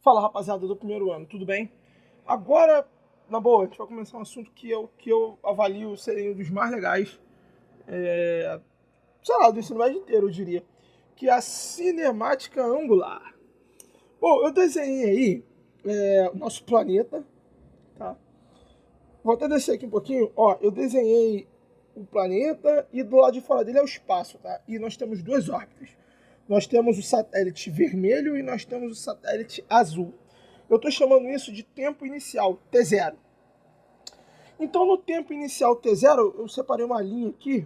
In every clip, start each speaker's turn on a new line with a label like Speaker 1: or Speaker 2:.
Speaker 1: Fala, rapaziada do primeiro ano, tudo bem? Agora, na boa, a gente vai começar um assunto que eu avalio ser um dos mais legais, sei lá, do ensino médio inteiro, eu diria, que é a cinemática angular. Bom, eu desenhei aí o nosso planeta, tá? Vou até descer aqui um pouquinho, ó, eu desenhei o planeta e do lado de fora dele é o espaço, tá? E nós temos duas órbitas. Nós temos o satélite vermelho e nós temos o satélite azul. Eu estou chamando isso de tempo inicial, T0. Então, no tempo inicial T0, eu separei uma linha aqui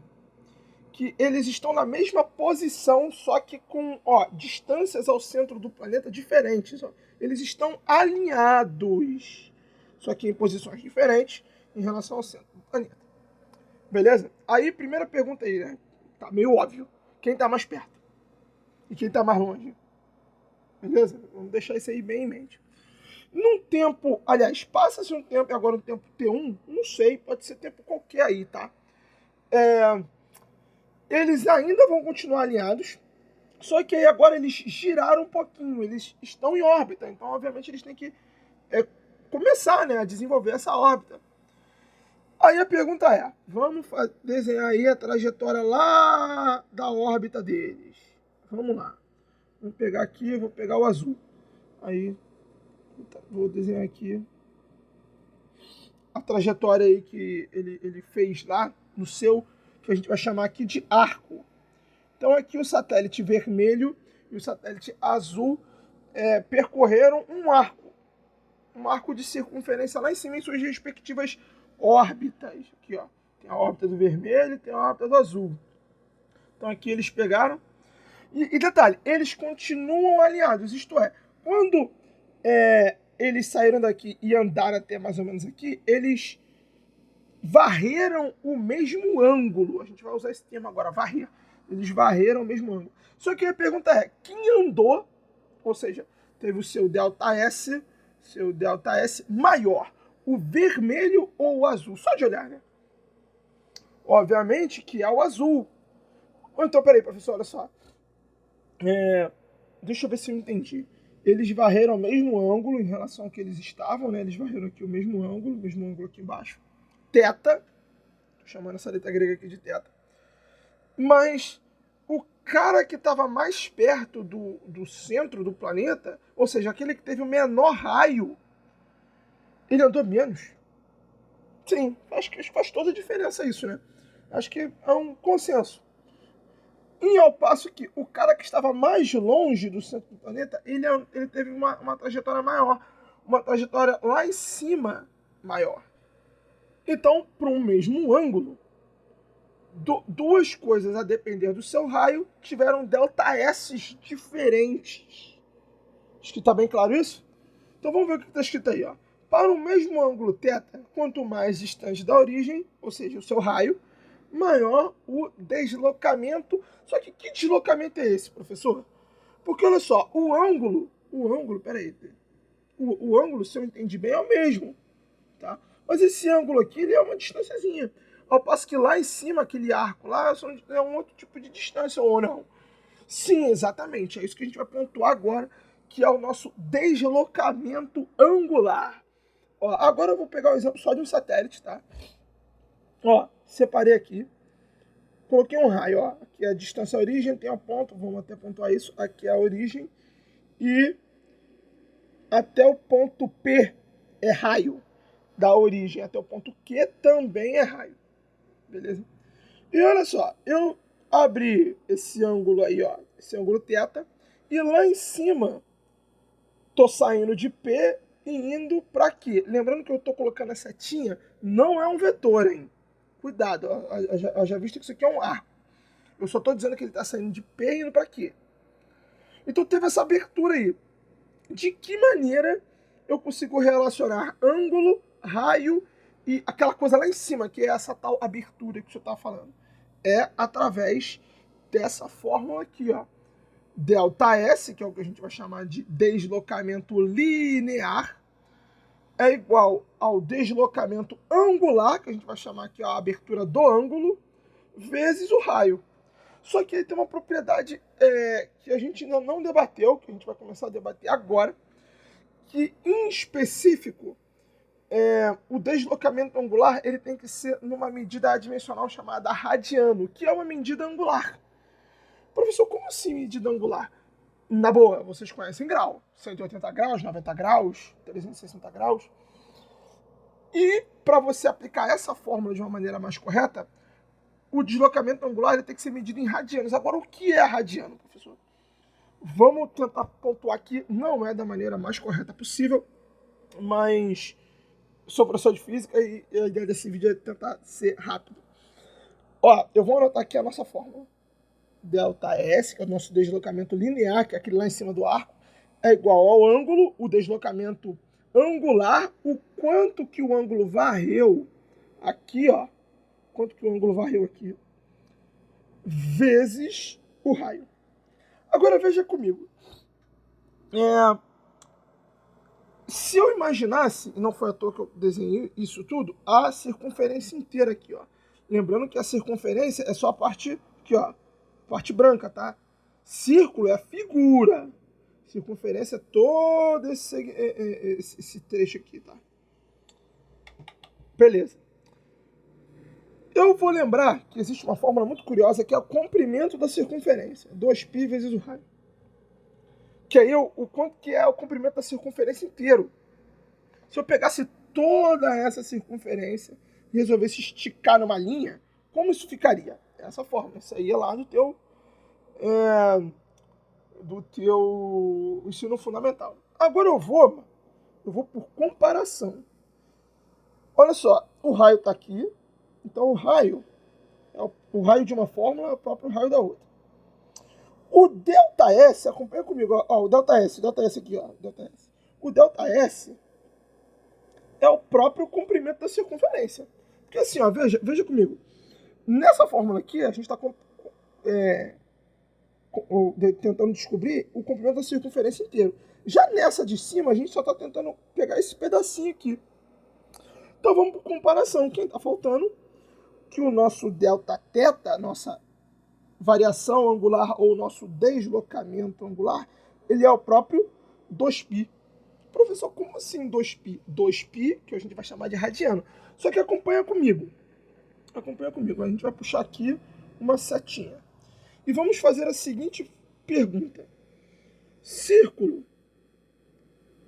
Speaker 1: que eles estão na mesma posição, só que com distâncias ao centro do planeta diferentes. Ó. Eles estão alinhados, só que em posições diferentes em relação ao centro do planeta. Beleza? Aí, primeira pergunta aí, né? Tá meio óbvio. Quem tá mais perto? E quem tá mais longe? Beleza? Vamos deixar isso aí bem em mente. Num tempo, aliás, passa-se um tempo, e agora um tempo T1, não sei, pode ser tempo qualquer aí, tá? Eles ainda vão continuar alinhados, só que aí agora eles giraram um pouquinho, eles estão em órbita, então obviamente eles têm que começar, né, a desenvolver essa órbita. Aí a pergunta é, vamos desenhar aí a trajetória lá da órbita deles. Vamos lá. Vou pegar aqui, vou pegar o azul. Aí, vou desenhar aqui a trajetória aí que ele fez lá no seu, que a gente vai chamar aqui de arco. Então aqui o satélite vermelho e o satélite azul percorreram um arco de circunferência lá em cima em suas respectivas órbitas. Aqui, ó, tem a órbita do vermelho e tem a órbita do azul. Então aqui eles pegaram. E detalhe, eles continuam alinhados, isto é, quando eles saíram daqui e andaram até mais ou menos aqui, eles varreram o mesmo ângulo. A gente vai usar esse termo agora, varrer. Eles varreram o mesmo ângulo. Só que a pergunta é, quem andou, ou seja, teve o seu ΔS maior, o vermelho ou o azul? Só de olhar, né? Obviamente que é o azul. Então, peraí, professor, olha só. Deixa eu ver se eu entendi. Eles varreram o mesmo ângulo em relação ao que eles estavam, né? Eles varreram aqui o mesmo ângulo aqui embaixo. Teta. Tô chamando essa letra grega aqui de teta. Mas o cara que estava mais perto do centro do planeta, ou seja, aquele que teve o menor raio, ele andou menos. Sim, acho que faz toda a diferença isso, né? Acho que é um consenso. E ao passo que o cara que estava mais longe do centro do planeta, ele teve uma trajetória maior. Uma trajetória lá em cima maior. Então, para um mesmo ângulo, duas coisas a depender do seu raio tiveram ΔS diferentes. Acho que está bem claro isso? Então vamos ver o que está escrito aí. Ó. Para o mesmo ângulo θ, quanto mais distante da origem, ou seja, o seu raio, maior o deslocamento. Só que deslocamento é esse, professor? Porque olha só, peraí, o ângulo, se eu entendi bem, é o mesmo, tá? Mas esse ângulo aqui, ele é uma distânciazinha. Ao passo que lá em cima, aquele arco lá, é um outro tipo de distância, ou não? Sim, exatamente, é isso que a gente vai pontuar agora, que é o nosso deslocamento angular. Ó, agora eu vou pegar o exemplo só de um satélite, tá? Ó, separei aqui. Coloquei um raio, ó. Aqui é a distância origem, tem a ponto, vamos até pontuar isso. Aqui é a origem. E até o ponto P é raio da origem. Até o ponto Q também é raio. Beleza? E olha só, eu abri esse ângulo aí, ó. Esse ângulo θ. E lá em cima, tô saindo de P e indo para aqui. Lembrando que eu tô colocando a setinha, não é um vetor, hein? Cuidado, eu já visto que isso aqui é um arco. Eu só estou dizendo que ele está saindo de P e indo para aqui. Então teve essa abertura aí. De que maneira eu consigo relacionar ângulo, raio e aquela coisa lá em cima, que é essa tal abertura que você está falando? É através dessa fórmula aqui, ó. ΔS, que é o que a gente vai chamar de deslocamento linear, é igual ao deslocamento angular, que a gente vai chamar aqui a abertura do ângulo, vezes o raio. Só que ele tem uma propriedade que a gente ainda não debateu, que a gente vai começar a debater agora, que, em específico, o deslocamento angular ele tem que ser numa medida adimensional chamada radiano, que é uma medida angular. Professor, como assim medida angular? Na boa, vocês conhecem grau. 180 graus, 90 graus, 360 graus. E para você aplicar essa fórmula de uma maneira mais correta, o deslocamento angular ele tem que ser medido em radianos. Agora, o que é radiano, professor? Vamos tentar pontuar aqui. Não é da maneira mais correta possível, mas sou professor de física e a ideia desse vídeo é tentar ser rápido. Ó, eu vou anotar aqui a nossa fórmula. ΔS, que é o nosso deslocamento linear, que é aquele lá em cima do arco, é igual ao ângulo, o deslocamento angular, o quanto que o ângulo varreu aqui, ó, quanto que o ângulo varreu aqui, vezes o raio. Agora veja comigo. Se eu imaginasse, e não foi à toa que eu desenhei isso tudo, a circunferência inteira aqui, ó. Lembrando que a circunferência é só a parte aqui, ó, parte branca, Círculo é a figura. Circunferência é todo esse trecho aqui, Beleza. Eu vou lembrar que existe uma fórmula muito curiosa que é o comprimento da circunferência. 2π vezes o raio. Que aí o quanto que é o comprimento da circunferência inteiro. Se eu pegasse toda essa circunferência e resolvesse esticar numa linha, como isso ficaria? Essa fórmula. Isso aí é lá do teu ensino fundamental. Agora eu vou por comparação. Olha só, o raio está aqui. Então o raio de uma fórmula é o próprio raio da outra. O ΔS, acompanha comigo, ó, o ΔS aqui, ó, ΔS. O ΔS é o próprio comprimento da circunferência. Porque assim, ó, veja comigo. Nessa fórmula aqui, a gente está tentando descobrir o comprimento da circunferência inteiro. Já nessa de cima, a gente só está tentando pegar esse pedacinho aqui. Então vamos por comparação. Quem está faltando? Que o nosso Δθ, nossa variação angular ou nosso deslocamento angular, ele é o próprio 2π. Professor, como assim 2π? 2π, que a gente vai chamar de radiano. Só que acompanha comigo. A gente vai puxar aqui uma setinha. E vamos fazer a seguinte pergunta. Círculo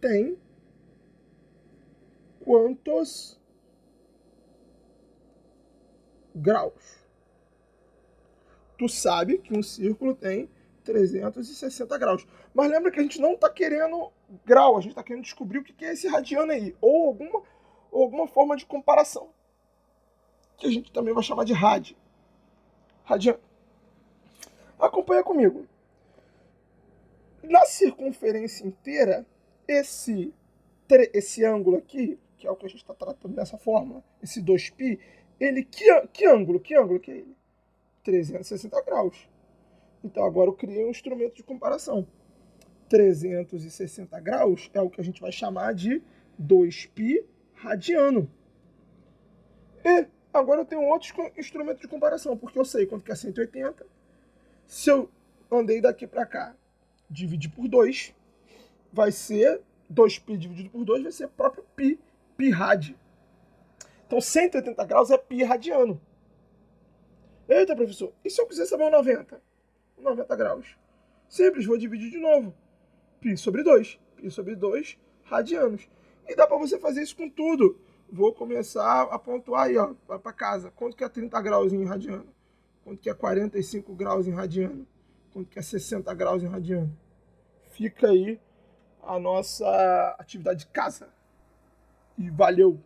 Speaker 1: tem quantos graus? Tu sabe que um círculo tem 360 graus. Mas lembra que a gente não está querendo grau, a gente está querendo descobrir o que é esse radiano aí. Ou alguma forma de comparação. Que a gente também vai chamar de radiano. Acompanha comigo. Na circunferência inteira, esse ângulo aqui, que é o que a gente está tratando dessa fórmula, esse 2π, ele, que ângulo que é ele? 360 graus. Então agora eu criei um instrumento de comparação. 360 graus é o que a gente vai chamar de 2π radiano. E agora eu tenho outro instrumento de comparação, porque eu sei quanto que é 180. Se eu andei daqui para cá, dividir por 2, vai ser 2π dividido por 2, vai ser próprio π rad. Então 180 graus é π radiano. Eita, professor, e se eu quiser saber o 90? 90 graus. Simples, vou dividir de novo. Π sobre 2. Π sobre 2 radianos. E dá para você fazer isso com tudo. Vou começar a pontuar aí, ó, para casa. Quanto que é 30 graus em radiano? Quanto que é 45 graus em radiano? Quanto que é 60 graus em radiano? Fica aí a nossa atividade de casa. E valeu!